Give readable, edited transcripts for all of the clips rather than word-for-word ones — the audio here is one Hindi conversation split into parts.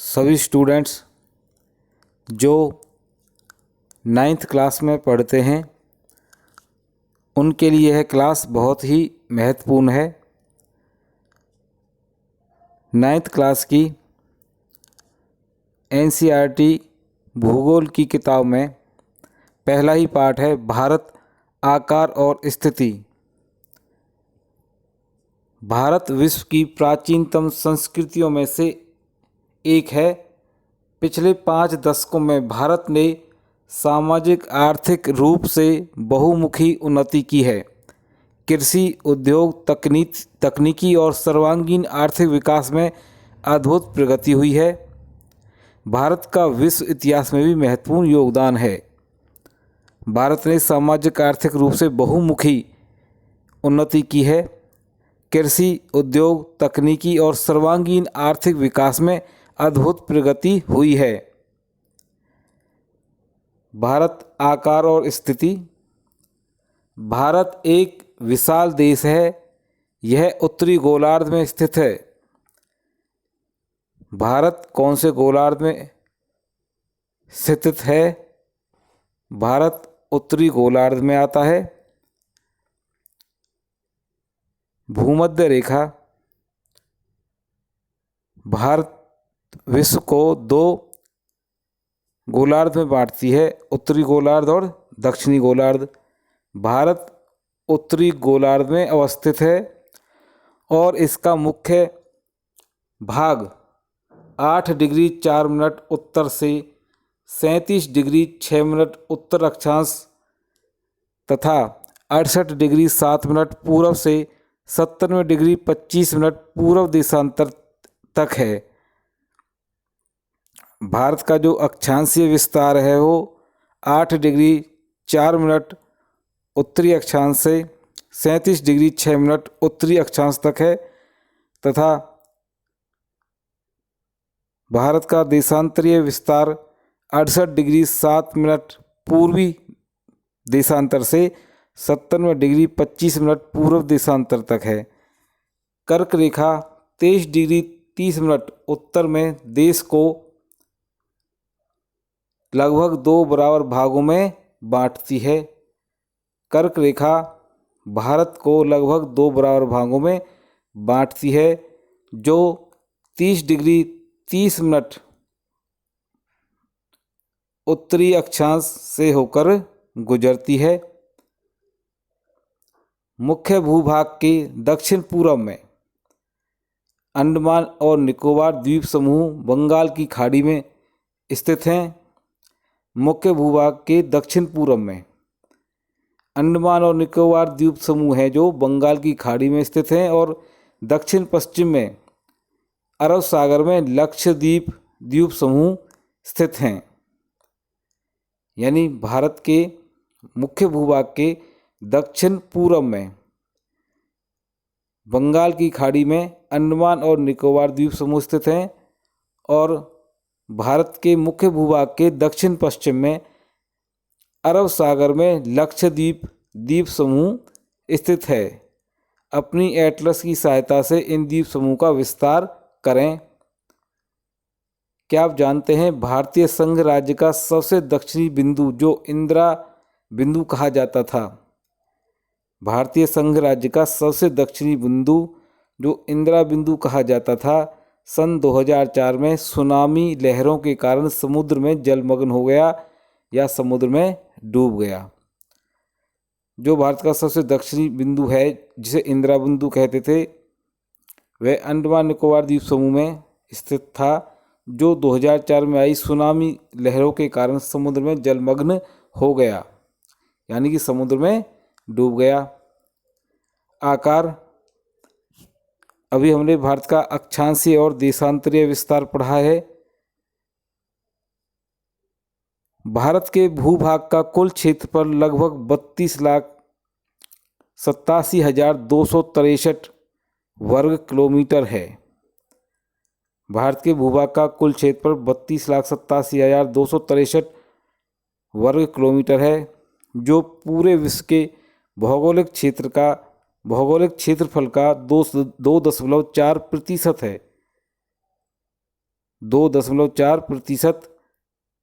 सभी स्टूडेंट्स जो 9th क्लास में पढ़ते हैं उनके लिए यह क्लास बहुत ही महत्वपूर्ण है। 9th क्लास की NCERT भूगोल की किताब में पहला ही पाठ है भारत आकार और स्थिति। भारत विश्व की प्राचीनतम संस्कृतियों में से एक है। पिछले 5 दशकों में भारत ने सामाजिक आर्थिक रूप से बहुमुखी उन्नति की है। कृषि, उद्योग, तकनीकी और सर्वांगीण आर्थिक विकास में अद्भुत प्रगति हुई है। भारत का विश्व इतिहास में भी महत्वपूर्ण योगदान है। भारत ने सामाजिक आर्थिक रूप से बहुमुखी उन्नति की है। कृषि, उद्योग, तकनीकी और सर्वांगीण आर्थिक विकास में अद्भुत प्रगति हुई है। भारत आकार और स्थिति। भारत एक विशाल देश है। यह उत्तरी गोलार्ध में स्थित है। भारत कौन से गोलार्ध में स्थित है? भारत उत्तरी गोलार्ध में आता है। भूमध्य रेखा। भारत विश्व को 2 गोलार्ध में बांटती है, उत्तरी गोलार्ध और दक्षिणी गोलार्ध। भारत उत्तरी गोलार्ध में अवस्थित है और इसका मुख्य भाग 8 डिग्री 4 मिनट उत्तर से 37 डिग्री 6 मिनट उत्तर अक्षांश तथा 68 डिग्री 7 मिनट पूर्व से 97 डिग्री 25 मिनट पूर्व देशांतर तक है। भारत का जो अक्षांशीय विस्तार है वो 8 डिग्री 4 मिनट उत्तरी अक्षांश से 37 डिग्री 6 मिनट उत्तरी अक्षांश तक है तथा भारत का देशांतरीय विस्तार 68 डिग्री 7 मिनट पूर्वी देशांतर से 97 डिग्री 25 मिनट पूर्व देशांतर तक है। कर्क रेखा 23 डिग्री 30 मिनट उत्तर में देश को लगभग 2 बराबर भागों में बांटती है। कर्क रेखा भारत को लगभग 2 बराबर भागों में बांटती है जो 30 डिग्री 30 मिनट उत्तरी अक्षांश से होकर गुजरती है। मुख्य भूभाग के दक्षिण पूर्व में अंडमान और निकोबार द्वीप समूह बंगाल की खाड़ी में स्थित हैं। मुख्य भूभाग के दक्षिण पूर्व में अंडमान और निकोबार द्वीप समूह है जो बंगाल की खाड़ी में स्थित हैं और दक्षिण पश्चिम में अरब सागर में लक्षद्वीप द्वीप समूह स्थित हैं। यानी भारत के मुख्य भूभाग के दक्षिण पूर्व में बंगाल की खाड़ी में अंडमान और निकोबार द्वीप समूह स्थित हैं और भारत के मुख्य भूभाग के दक्षिण पश्चिम में अरब सागर में लक्षद्वीप द्वीप समूह स्थित है। अपनी एटलस की सहायता से इन द्वीप समूह का विस्तार करें। क्या आप जानते हैं भारतीय संघ राज्य का सबसे दक्षिणी बिंदु जो इंदिरा बिंदु कहा जाता था? भारतीय संघ राज्य का सबसे दक्षिणी बिंदु जो इंदिरा बिंदु कहा जाता था सन 2004 में सुनामी लहरों के कारण समुद्र में जलमग्न हो गया या समुद्र में डूब गया। जो भारत का सबसे दक्षिणी बिंदु है जिसे इंदिरा बिंदु कहते थे वह अंडमान निकोबार द्वीप समूह में स्थित था जो 2004 में आई सुनामी लहरों के कारण समुद्र में जलमग्न हो गया यानी कि समुद्र में डूब गया। आकार। अभी हमने भारत का अक्षांशीय और देशांतरीय विस्तार पढ़ा है। भारत के भूभाग का कुल क्षेत्रफल लगभग 32,87,263 वर्ग किलोमीटर है। भारत के भूभाग का कुल क्षेत्रफल 32,87,263 वर्ग किलोमीटर है जो पूरे विश्व के भौगोलिक क्षेत्रफल का 2.4% है। 2.4%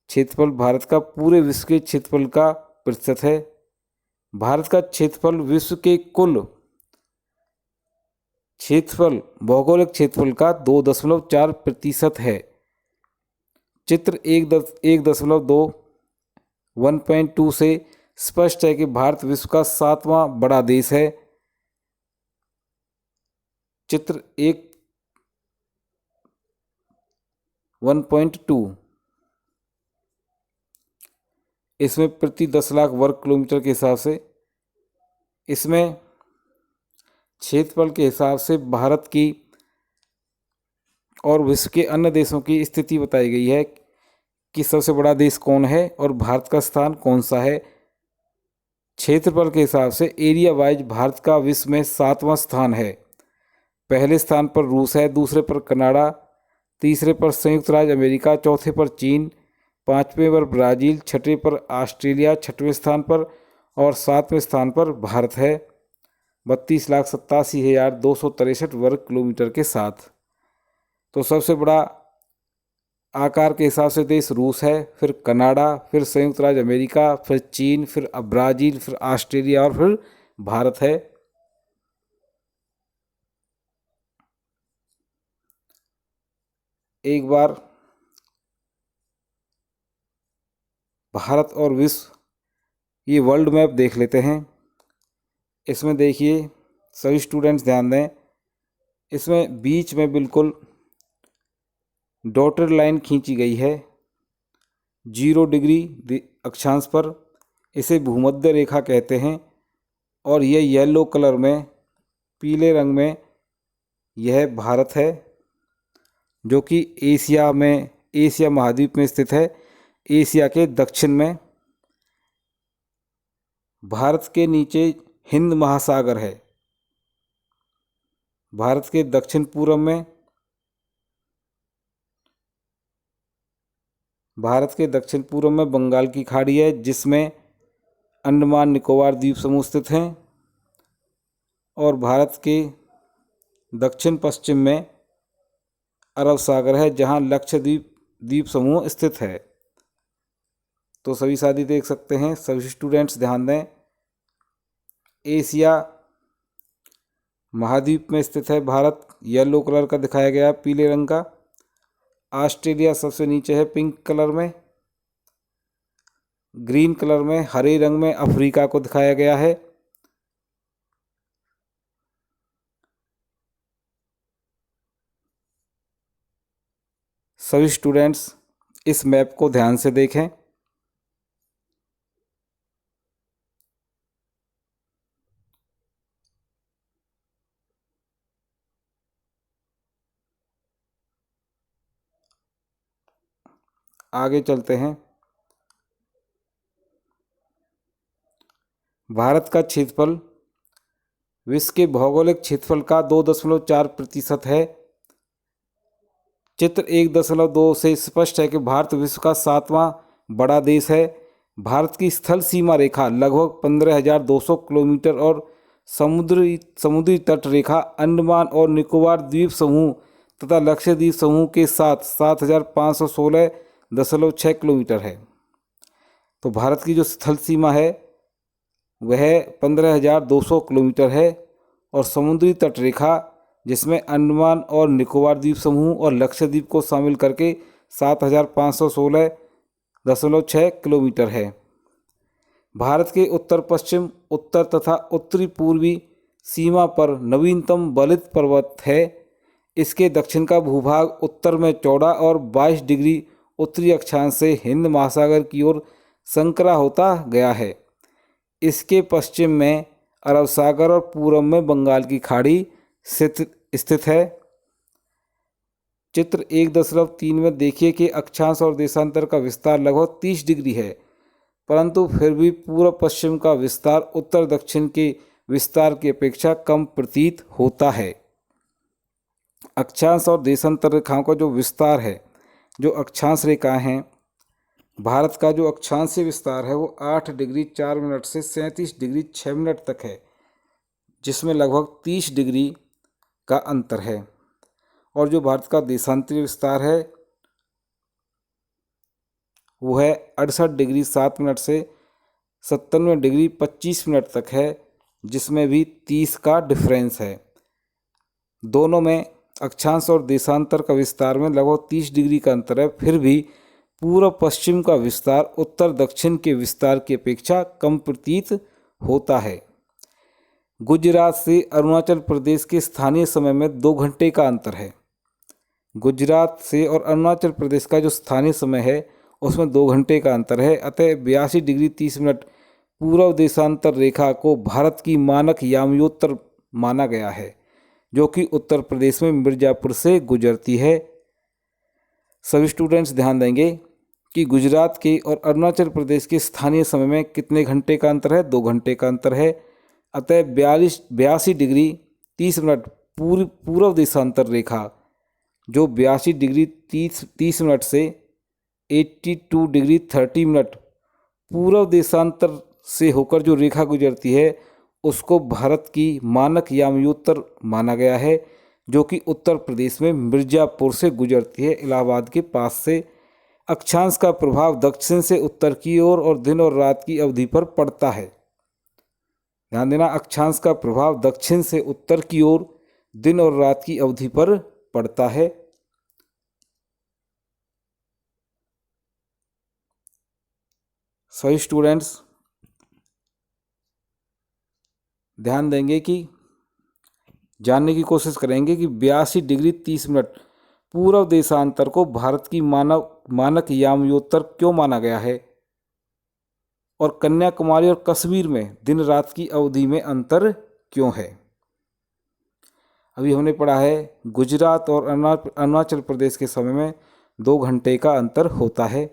क्षेत्रफल भारत का पूरे विश्व के क्षेत्रफल का प्रतिशत है। भारत का क्षेत्रफल विश्व के कुल क्षेत्रफल भौगोलिक क्षेत्रफल का 2.4% है। चित्र 1.2 1.2 से स्पष्ट है कि भारत विश्व का 7वां बड़ा देश है। चित्र 1.2 इसमें प्रति 10 लाख वर्ग किलोमीटर के हिसाब से, इसमें क्षेत्रफल के हिसाब से भारत की और विश्व के अन्य देशों की स्थिति बताई गई है कि सबसे बड़ा देश कौन है और भारत का स्थान कौन सा है। क्षेत्रफल के हिसाब से एरिया वाइज भारत का विश्व में 7वां स्थान है। पहले स्थान पर रूस है, दूसरे पर कनाडा, तीसरे पर संयुक्त राज्य अमेरिका, चौथे पर चीन, पांचवें पर ब्राज़ील, छठे पर ऑस्ट्रेलिया, छठवें स्थान पर और 7वें स्थान पर भारत है 32,87,263 वर्ग किलोमीटर के साथ। तो सबसे बड़ा आकार के हिसाब से देश रूस है, फिर कनाडा, फिर संयुक्त राज्य अमेरिका, फिर चीन, फिर ब्राज़ील, फिर ऑस्ट्रेलिया और फिर भारत है। एक बार भारत और विश्व ये वर्ल्ड मैप देख लेते हैं। इसमें देखिए सभी स्टूडेंट्स ध्यान दें, इसमें बीच में बिल्कुल डॉटेड लाइन खींची गई है 0 डिग्री अक्षांश पर। इसे भूमध्य रेखा कहते हैं और यह येलो कलर में, पीले रंग में यह भारत है जो कि एशिया महाद्वीप में स्थित है, एशिया के दक्षिण में। भारत के नीचे हिंद महासागर है। भारत के दक्षिण पूर्व में बंगाल की खाड़ी है जिसमें अंडमान निकोबार द्वीप समूह स्थित हैं और भारत के दक्षिण पश्चिम में अरब सागर है जहां लक्षद्वीप द्वीप समूह स्थित है। तो सभी साथी देख सकते हैं, सभी स्टूडेंट्स ध्यान दें, एशिया महाद्वीप में स्थित है भारत, येलो कलर का दिखाया गया है, पीले रंग का। ऑस्ट्रेलिया सबसे नीचे है पिंक कलर में, ग्रीन कलर में, हरे रंग में अफ्रीका को दिखाया गया है। सभी स्टूडेंट्स इस मैप को ध्यान से देखें। आगे चलते हैं। भारत का क्षेत्रफल विश्व के भौगोलिक क्षेत्रफल का 2.4% है। चित्र 1.2 से स्पष्ट है कि भारत विश्व का 7वां बड़ा देश है। भारत की स्थल सीमा रेखा लगभग 15,200 किलोमीटर और समुद्री तट रेखा अंडमान और निकोबार द्वीप समूह तथा लक्षद्वीप समूह के साथ 7,516.6 किलोमीटर है। तो भारत की जो स्थल सीमा है वह 15,200 किलोमीटर है और समुद्री तट रेखा जिसमें अंडमान और निकोबार द्वीप समूह और लक्षद्वीप को शामिल करके 7,516.6 किलोमीटर है। भारत के उत्तर पश्चिम, उत्तर तथा उत्तरी पूर्वी सीमा पर नवीनतम बलित पर्वत है। इसके दक्षिण का भूभाग उत्तर में चौड़ा और 22 डिग्री उत्तरी अक्षांश से हिंद महासागर की ओर संकरा होता गया है। इसके पश्चिम में अरब सागर और पूर्व में बंगाल की खाड़ी स्थित है। चित्र 1.3 में देखिए कि अक्षांश और देशांतर का विस्तार लगभग 30 डिग्री है, परंतु फिर भी पूर्व पश्चिम का विस्तार उत्तर दक्षिण के विस्तार की अपेक्षा कम प्रतीत होता है। अक्षांश और देशांतर रेखाओं का जो विस्तार है, जो अक्षांश रेखाएं हैं, भारत का जो अक्षांशीय विस्तार है वो 8 डिग्री 4 मिनट से 37 डिग्री 6 मिनट तक है, जिसमें लगभग 30 डिग्री का अंतर है। और जो भारत का देशांतरीय विस्तार है वो है 68 डिग्री 7 मिनट से 97 डिग्री 25 मिनट तक है, जिसमें भी 30 का डिफरेंस है। दोनों में अक्षांश और देशांतर का विस्तार में लगभग 30 डिग्री का अंतर है, फिर भी पूर्व पश्चिम का विस्तार उत्तर दक्षिण के विस्तार की अपेक्षा कम प्रतीत होता है। गुजरात से अरुणाचल प्रदेश के स्थानीय समय में 2 घंटे का अंतर है। गुजरात से और अरुणाचल प्रदेश का जो स्थानीय समय है उसमें 2 घंटे का अंतर है। अतः 82 डिग्री 30 मिनट पूर्व देशांतर रेखा को भारत की मानक यामयोत्तर माना गया है, जो कि उत्तर प्रदेश में मिर्जापुर से गुजरती है। सभी स्टूडेंट्स ध्यान देंगे कि गुजरात के और अरुणाचल प्रदेश के स्थानीय समय में कितने घंटे का अंतर है, 2 घंटे का अंतर है। अतः 82 डिग्री 30 मिनट पूर्व देशांतर रेखा जो 82 डिग्री 30 मिनट से 82 डिग्री 30 मिनट पूर्व देशांतर से होकर जो रेखा गुजरती है उसको भारत की मानक यामयोत्तर माना गया है, जो कि उत्तर प्रदेश में मिर्जापुर से गुजरती है, इलाहाबाद के पास से। अक्षांश का प्रभाव दक्षिण से उत्तर की ओर और दिन और रात की अवधि पर पड़ता है। ध्यान देना, अक्षांश का प्रभाव दक्षिण से उत्तर की ओर दिन और रात की अवधि पर पड़ता है। सभी स्टूडेंट्स ध्यान देंगे कि जानने की कोशिश करेंगे कि 82 डिग्री 30 मिनट पूर्व देशांतर को भारत की मानक यामयोत्तर क्यों माना गया है और कन्याकुमारी और कश्मीर में दिन रात की अवधि में अंतर क्यों है। अभी हमने पढ़ा है गुजरात और अरुणाचल प्रदेश के समय में 2 घंटे का अंतर होता है।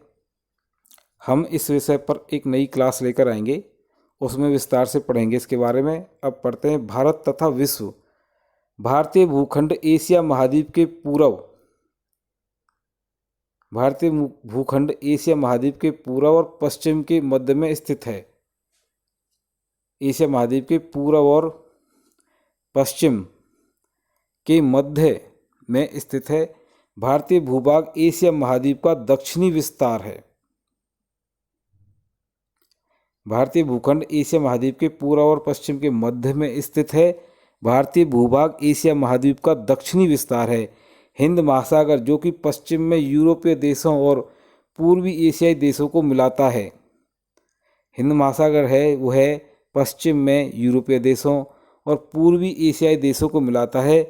हम इस विषय पर एक नई क्लास लेकर आएंगे, उसमें विस्तार से पढ़ेंगे इसके बारे में। अब पढ़ते हैं भारत तथा विश्व। भारतीय भूखंड एशिया महाद्वीप के पूर्व और पश्चिम के मध्य में स्थित है। एशिया महाद्वीप के पूर्व और पश्चिम के मध्य में स्थित है। भारतीय भूभाग एशिया महाद्वीप का दक्षिणी विस्तार है। भारतीय भूखंड एशिया महाद्वीप के पूर्व और पश्चिम के मध्य में स्थित है। भारतीय भूभाग एशिया महाद्वीप का दक्षिणी विस्तार है। हिंद महासागर जो कि पश्चिम में यूरोपीय देशों और पूर्वी एशियाई देशों को मिलाता है। हिंद महासागर है वो है पश्चिम में यूरोपीय देशों और पूर्वी एशियाई देशों को मिलाता है।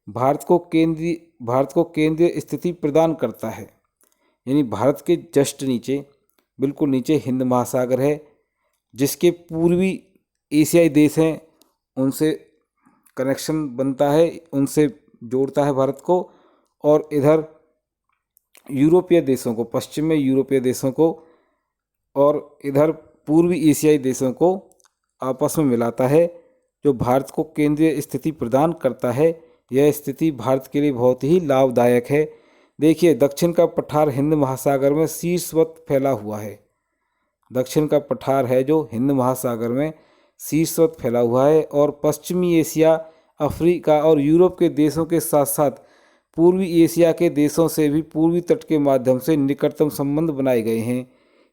भारत को केंद्रीय स्थिति प्रदान करता है, यानी भारत के जस्ट नीचे, बिल्कुल नीचे हिंद महासागर है, जिसके पूर्वी एशियाई देश हैं उनसे कनेक्शन बनता है, उनसे जोड़ता है भारत को, और इधर यूरोपीय देशों को, पश्चिम में यूरोपीय देशों को और इधर पूर्वी एशियाई देशों को आपस में मिलाता है, जो भारत को केंद्रीय स्थिति प्रदान करता है। यह स्थिति भारत के लिए बहुत ही लाभदायक है। देखिए, दक्षिण का पठार हिंद महासागर में शीर्षवत फैला हुआ है। दक्षिण का पठार है जो हिंद महासागर में शीर्षवत फैला हुआ है, और पश्चिमी एशिया, अफ्रीका और यूरोप के देशों के साथ साथ पूर्वी एशिया के देशों से भी पूर्वी तट के माध्यम से निकटतम संबंध बनाए गए हैं।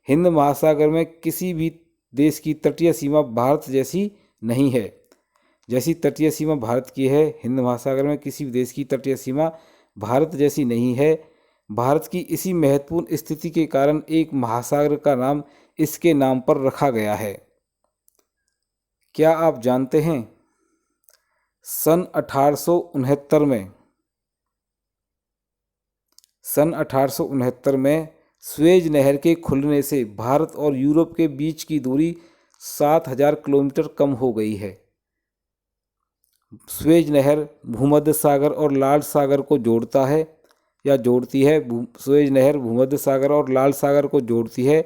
हिंद महासागर में किसी भी देश की तटीय सीमा भारत जैसी नहीं है। जैसी तटीय सीमा भारत की है, हिंद महासागर में किसी भी देश की तटीय सीमा भारत जैसी नहीं है। भारत की इसी महत्वपूर्ण स्थिति के कारण एक महासागर का नाम इसके नाम पर रखा गया है। क्या आप जानते हैं सन 1869 में स्वेज नहर के खुलने से भारत और यूरोप के बीच की दूरी 7000 किलोमीटर कम हो गई है। स्वेज नहर भूमध्य सागर और लाल सागर को जोड़ता है या जोड़ती है। स्वेज नहर भूमध्य सागर और लाल सागर को जोड़ती है,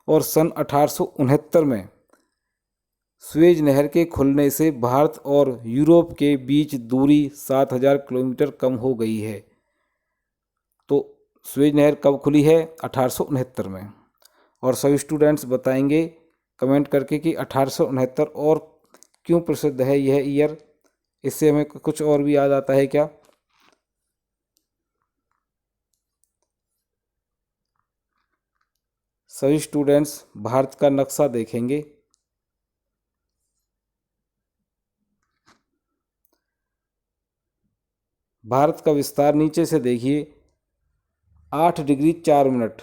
और सन 1869 में स्वेज नहर के खुलने से भारत और यूरोप के बीच दूरी 7000 किलोमीटर कम हो गई है। तो स्वेज नहर कब खुली है? 1869 में। और सभी स्टूडेंट्स बताएंगे कमेंट करके कि 1869 और क्यों प्रसिद्ध है यह ईयर। इससे हमें कुछ और भी याद आता है क्या? सभी स्टूडेंट्स भारत का नक्शा देखेंगे। भारत का विस्तार नीचे से देखिए, 8 डिग्री 4 मिनट,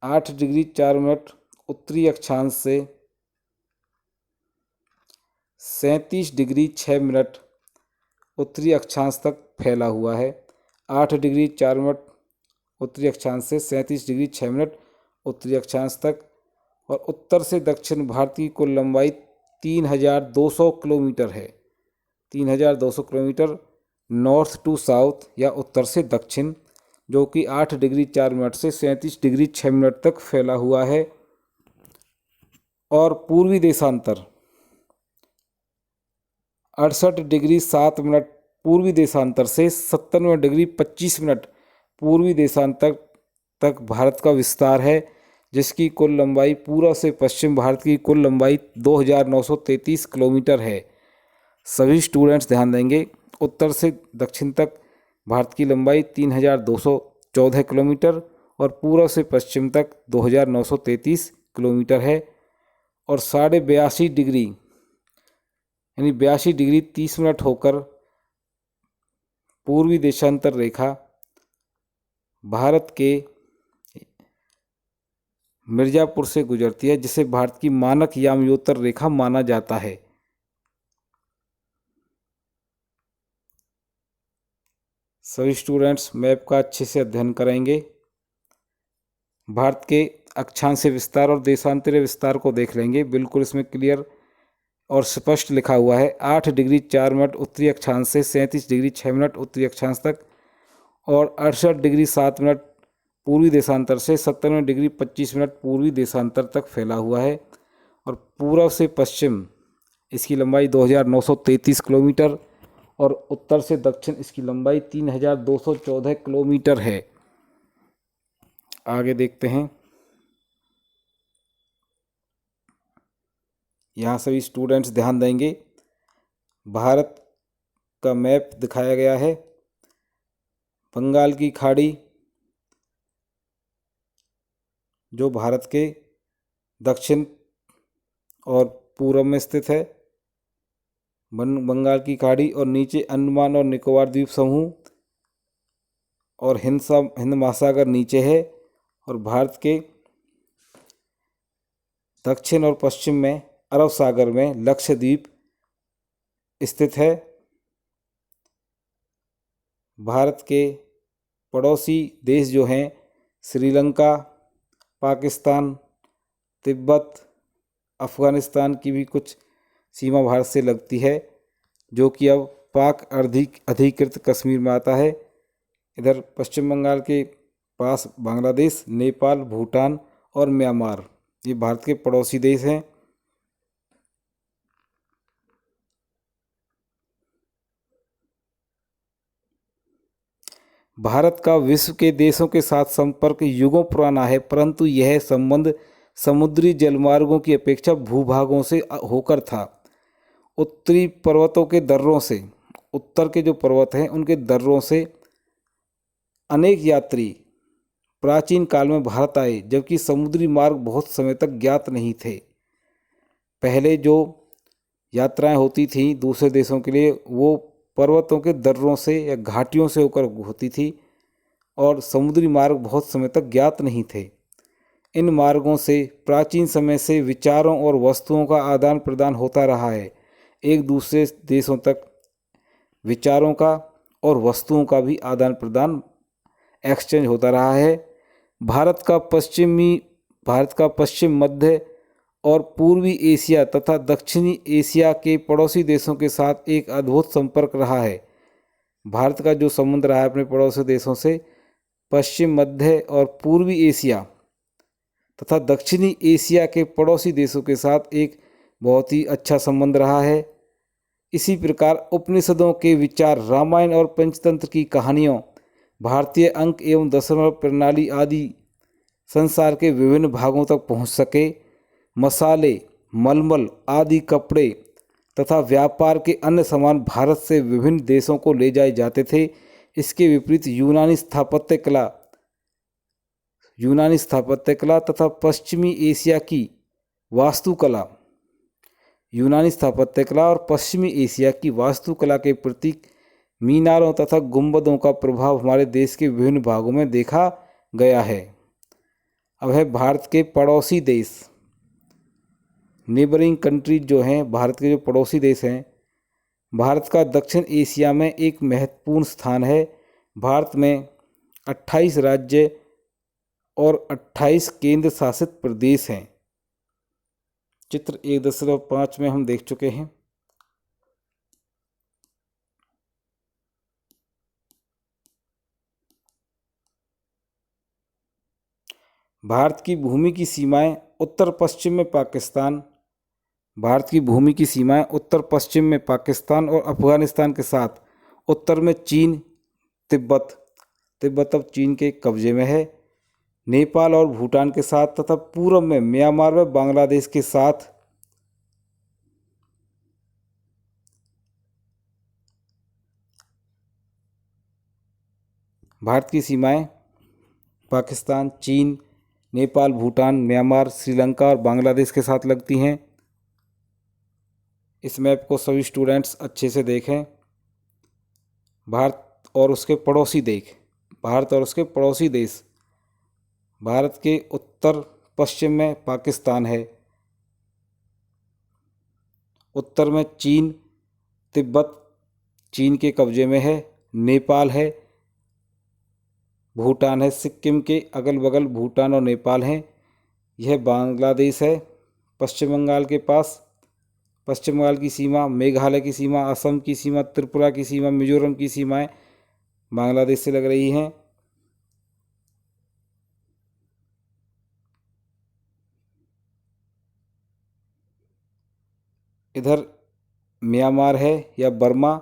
8 डिग्री 4 मिनट उत्तरी अक्षांश से 37 डिग्री 6 मिनट उत्तरी अक्षांश तक फैला हुआ है। 8 डिग्री 4 मिनट उत्तरी अक्षांश से 37 डिग्री 6 मिनट उत्तरी अक्षांश तक। और उत्तर से दक्षिण भारत की कुल लंबाई 3200 किलोमीटर है। 3200 किलोमीटर नॉर्थ टू साउथ या उत्तर से दक्षिण, जो कि 8 डिग्री 4 मिनट से 37 डिग्री 6 मिनट तक फैला हुआ है। और पूर्वी देशांतर 68 डिग्री 7 मिनट पूर्वी देशांतर से 97 डिग्री 25 मिनट पूर्वी देशांतर तक भारत का विस्तार है, जिसकी कुल लंबाई पूर्व से पश्चिम भारत की कुल लंबाई 2933 किलोमीटर है। सभी स्टूडेंट्स ध्यान देंगे, उत्तर से दक्षिण तक भारत की लंबाई 3214 किलोमीटर और पूर्व से पश्चिम तक 2933 किलोमीटर है। और 82.5 डिग्री यानी 82 डिग्री 30 मिनट होकर पूर्वी देशांतर रेखा भारत के मिर्जापुर से गुजरती है, जिसे भारत की मानक यामयोत्तर रेखा माना जाता है। सभी स्टूडेंट्स मैप का अच्छे से अध्ययन करेंगे। भारत के अक्षांशीय विस्तार और देशांतरीय विस्तार को देख लेंगे। बिल्कुल इसमें क्लियर और स्पष्ट लिखा हुआ है। 8 डिग्री 4 मिनट उत्तरी अक्षांश से 37 डिग्री 6 मिनट उत्तरी अक्षांश तक और 68 डिग्री 7 मिनट पूर्वी देशांतर से 97 डिग्री 25 मिनट पूर्वी देशांतर तक फैला हुआ है। और पूर्व से पश्चिम इसकी लंबाई 2933 किलोमीटर और उत्तर से दक्षिण इसकी लंबाई 3214 किलोमीटर है। आगे देखते हैं। यहाँ सभी स्टूडेंट्स ध्यान देंगे, भारत का मैप दिखाया गया है। बंगाल की खाड़ी जो भारत के दक्षिण और पूर्व में स्थित है, बंगाल की खाड़ी, और नीचे अंडमान और निकोबार द्वीप समूह और हिंद महासागर नीचे है। और भारत के दक्षिण और पश्चिम में अरब सागर में लक्षद्वीप स्थित है। भारत के पड़ोसी देश जो हैं श्रीलंका, पाकिस्तान, तिब्बत, अफ़गानिस्तान की भी कुछ सीमा भारत से लगती है, जो कि अब पाक अधिकृत कश्मीर में आता है। इधर पश्चिम बंगाल के पास बांग्लादेश, नेपाल, भूटान और म्यांमार ये भारत के पड़ोसी देश हैं। भारत का विश्व के देशों के साथ संपर्क युगों पुराना है, परंतु यह संबंध समुद्री जलमार्गों की अपेक्षा भूभागों से होकर था। उत्तरी पर्वतों के दर्रों से, उत्तर के जो पर्वत हैं उनके दर्रों से अनेक यात्री प्राचीन काल में भारत आए, जबकि समुद्री मार्ग बहुत समय तक ज्ञात नहीं थे। पहले जो यात्राएं होती थी दूसरे देशों के लिए, वो पर्वतों के दर्रों से या घाटियों से होकर होती थी और समुद्री मार्ग बहुत समय तक ज्ञात नहीं थे। इन मार्गों से प्राचीन समय से विचारों और वस्तुओं का आदान प्रदान होता रहा है। एक दूसरे देशों तक विचारों का और वस्तुओं का भी आदान प्रदान एक्सचेंज होता रहा है। भारत का पश्चिम, मध्य और पूर्वी एशिया तथा दक्षिणी एशिया के पड़ोसी देशों के साथ एक अद्भुत संपर्क रहा है। भारत का जो संबंध रहा है अपने पड़ोसी देशों से, पश्चिम, मध्य और पूर्वी एशिया तथा दक्षिणी एशिया के पड़ोसी देशों के साथ एक बहुत ही अच्छा संबंध रहा है। इसी प्रकार उपनिषदों के विचार, रामायण और पंचतंत्र की कहानियों, भारतीय अंक एवं दशमलव प्रणाली आदि संसार के विभिन्न भागों तक पहुंच सके। मसाले, मलमल आदि कपड़े तथा व्यापार के अन्य सामान भारत से विभिन्न देशों को ले जाए जाते थे। इसके विपरीत यूनानी स्थापत्य कला तथा पश्चिमी एशिया की वास्तुकला। यूनानी स्थापत्य कला और पश्चिमी एशिया की वास्तुकला के प्रतीक मीनारों तथा गुंबदों का प्रभाव हमारे देश के विभिन्न भागों में देखा गया है। अब है भारत के पड़ोसी देश, नेबरिंग कंट्रीज जो हैं, भारत के जो पड़ोसी देश हैं। भारत का दक्षिण एशिया में एक महत्वपूर्ण स्थान है। भारत में 28 राज्य और 28 केंद्र शासित प्रदेश हैं। चित्र 1.5 में हम देख चुके हैं। भारत की भूमि की सीमाएं उत्तर पश्चिम में पाकिस्तान, भारत की भूमि की सीमाएं उत्तर पश्चिम में पाकिस्तान और अफगानिस्तान के साथ, उत्तर में चीन, तिब्बत अब चीन के कब्जे में है, नेपाल और भूटान के साथ तथा पूर्व में म्यांमार व बांग्लादेश के साथ। भारत की सीमाएं पाकिस्तान, चीन, नेपाल, भूटान, म्यांमार, श्रीलंका और बांग्लादेश के साथ लगती हैं। इस मैप को सभी स्टूडेंट्स अच्छे से देखें। भारत और उसके पड़ोसी देश, भारत के उत्तर पश्चिम में पाकिस्तान है, उत्तर में चीन, तिब्बत चीन के कब्जे में है, नेपाल है, भूटान है, सिक्किम के अगल बगल भूटान और नेपाल हैं। यह बांग्लादेश है, पश्चिम बंगाल के पास, पश्चिम बंगाल की सीमा, मेघालय की सीमा, असम की सीमा, त्रिपुरा की सीमा, मिजोरम की सीमाएं बांग्लादेश से लग रही हैं। इधर म्यांमार है या बर्मा,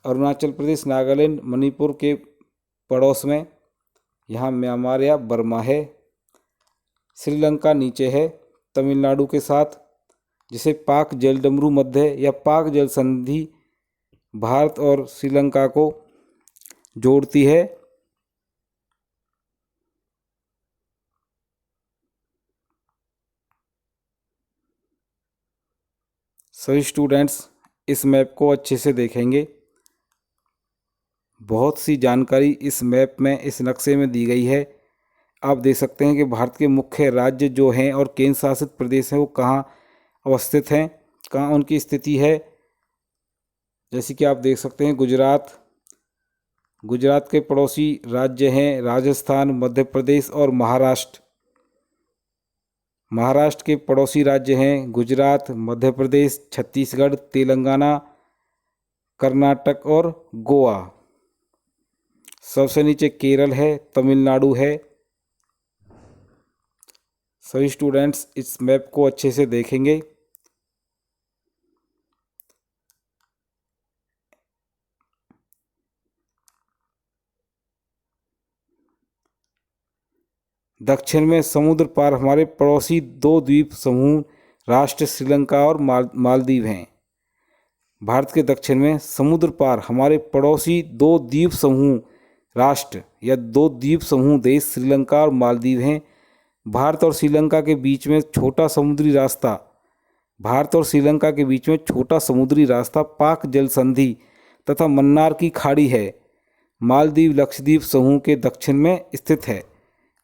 अरुणाचल प्रदेश, नागालैंड, मणिपुर के पड़ोस में, यहाँ म्यांमार या बर्मा है। श्रीलंका नीचे है तमिलनाडु के साथ, जिसे पाक जलडमरू मध्य या पाक जल संधि भारत और श्रीलंका को जोड़ती है। सभी स्टूडेंट्स इस मैप को अच्छे से देखेंगे। बहुत सी जानकारी इस मैप में, इस नक्शे में दी गई है। आप देख सकते हैं कि भारत के मुख्य राज्य जो हैं और केंद्र शासित प्रदेश हैं वो कहाँ अवस्थित हैं, कहाँ उनकी स्थिति है। जैसे कि आप देख सकते हैं गुजरात के पड़ोसी राज्य हैं राजस्थान, मध्य प्रदेश और महाराष्ट्र। महाराष्ट्र के पड़ोसी राज्य हैं गुजरात, मध्य प्रदेश, छत्तीसगढ़, तेलंगाना, कर्नाटक और गोवा। सबसे नीचे केरल है, तमिलनाडु है। सभी स्टूडेंट्स इस मैप को अच्छे से देखेंगे। दक्षिण में समुद्र पार हमारे पड़ोसी 2 द्वीप समूह राष्ट्र श्रीलंका और मालदीव हैं। भारत के दक्षिण में समुद्र पार हमारे पड़ोसी 2 द्वीप समूह राष्ट्र या 2 द्वीप समूह देश श्रीलंका और मालदीव हैं। भारत और श्रीलंका के बीच में छोटा समुद्री रास्ता पाक जल संधि तथा मन्नार की खाड़ी है। मालदीव लक्षद्वीप समूह के दक्षिण में स्थित है।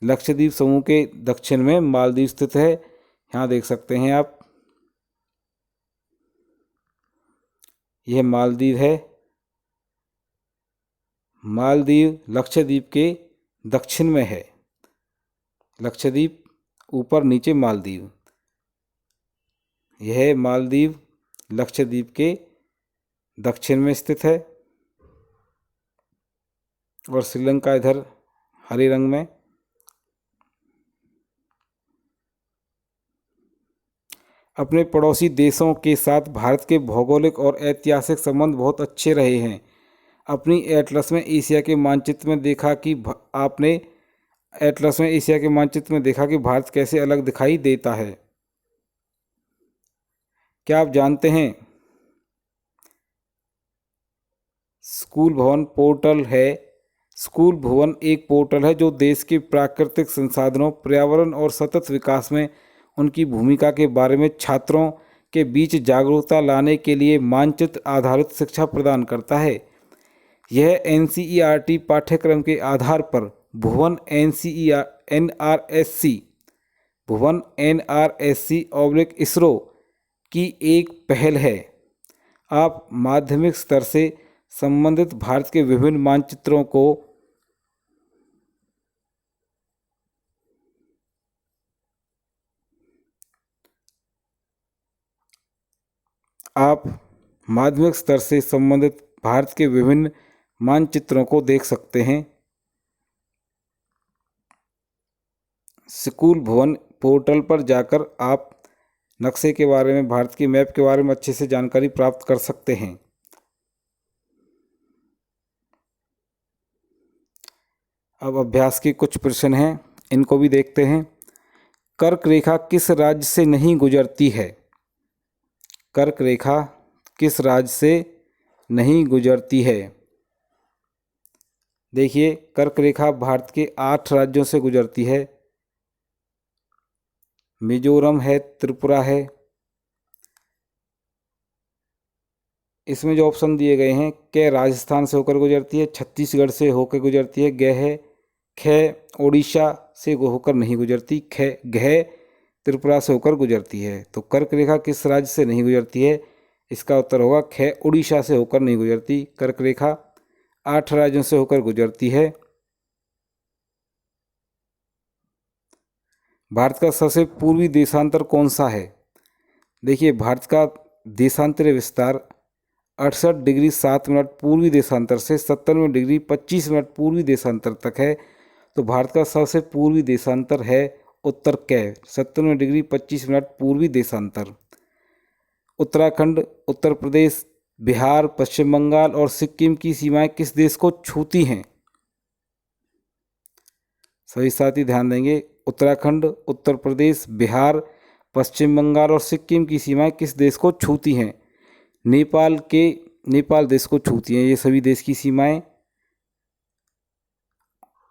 लक्षद्वीप समूह के दक्षिण में मालदीव स्थित है। यहाँ देख सकते हैं आप, यह मालदीव है। मालदीव लक्षद्वीप के दक्षिण में है। लक्षद्वीप ऊपर नीचे मालदीव, यह मालदीव लक्षद्वीप के दक्षिण में स्थित है और श्रीलंका इधर हरे रंग में। अपने पड़ोसी देशों के साथ भारत के भौगोलिक और ऐतिहासिक संबंध बहुत अच्छे रहे हैं। अपनी एटलस में एशिया के मानचित्र में देखा कि भारत कैसे अलग दिखाई देता है। क्या आप जानते हैं स्कूल भवन पोर्टल है स्कूल भवन एक पोर्टल है जो देश के प्राकृतिक संसाधनों, पर्यावरण और सतत विकास में उनकी भूमिका के बारे में छात्रों के बीच जागरूकता लाने के लिए मानचित्र आधारित शिक्षा प्रदान करता है। यह NCERT पाठ्यक्रम के आधार पर भुवन NRSC/ISRO की एक पहल है। आप माध्यमिक स्तर से संबंधित भारत के विभिन्न मानचित्रों को देख सकते हैं। स्कूल भवन पोर्टल पर जाकर आप नक्शे के बारे में, भारत की मैप के बारे में अच्छे से जानकारी प्राप्त कर सकते हैं। अब अभ्यास के कुछ प्रश्न हैं, इनको भी देखते हैं। कर्क रेखा किस राज्य से नहीं गुजरती है? कर्क रेखा किस राज्य से नहीं गुजरती है? देखिए, कर्क रेखा भारत के 8 राज्यों से गुजरती है। मिजोरम है, त्रिपुरा है। इसमें जो ऑप्शन दिए गए हैं, क राजस्थान से होकर गुजरती है, छत्तीसगढ़ से होकर गुजरती है, ग है, ख ओडिशा से होकर नहीं गुजरती, घ त्रिपुरा से होकर गुजरती है। तो कर्क रेखा किस राज्य से नहीं गुजरती है? इसका उत्तर होगा ख उड़ीसा से होकर नहीं गुजरती। कर्क रेखा 8 राज्यों से होकर गुजरती है। भारत का सबसे पूर्वी देशांतर कौन सा है? देखिए, भारत का देशांतरीय विस्तार 68 डिग्री 7 मिनट पूर्वी देशांतर से 97 डिग्री 25 मिनट पूर्वी देशांतर तक है। तो भारत का सबसे पूर्वी देशांतर है उत्तर क 97 डिग्री 25 मिनट पूर्वी देशांतर। उत्तराखंड, उत्तर प्रदेश, बिहार, पश्चिम बंगाल और सिक्किम की सीमाएं किस देश को छूती हैं? सभी साथी ध्यान देंगे। उत्तराखंड, उत्तर प्रदेश, बिहार, पश्चिम बंगाल और सिक्किम की सीमाएं किस देश को छूती हैं? नेपाल देश को छूती हैं ये सभी देश की सीमाएं।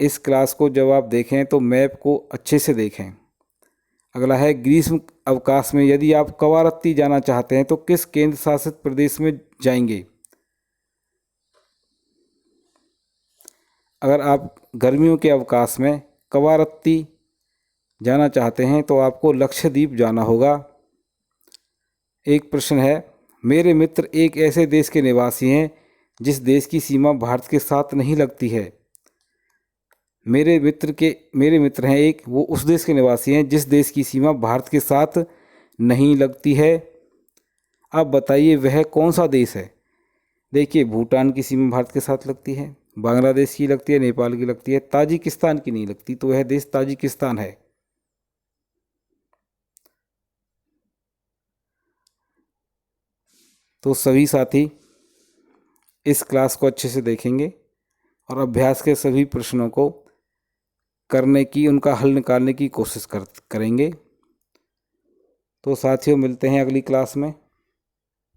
इस क्लास को जब आप देखें तो मैप को अच्छे से देखें। अगला है, ग्रीष्म अवकाश में यदि आप कवारत्ती जाना चाहते हैं तो किस केंद्र शासित प्रदेश में जाएंगे? अगर आप गर्मियों के अवकाश में कवारत्ती जाना चाहते हैं तो आपको लक्षद्वीप जाना होगा। एक प्रश्न है, मेरे मित्र एक ऐसे देश के निवासी हैं जिस देश की सीमा भारत के साथ नहीं लगती है। मेरे मित्र हैं एक, वो उस देश के निवासी हैं जिस देश की सीमा भारत के साथ नहीं लगती है। आप बताइए वह कौन सा देश है? देखिए, भूटान की सीमा भारत के साथ लगती है, बांग्लादेश की लगती है, नेपाल की लगती है, ताजिकिस्तान की नहीं लगती, तो वह देश ताजिकिस्तान है। तो सभी साथी इस क्लास को अच्छे से देखेंगे और अभ्यास के सभी प्रश्नों को करने की, उनका हल निकालने की कोशिश करेंगे। तो साथियों, मिलते हैं अगली क्लास में।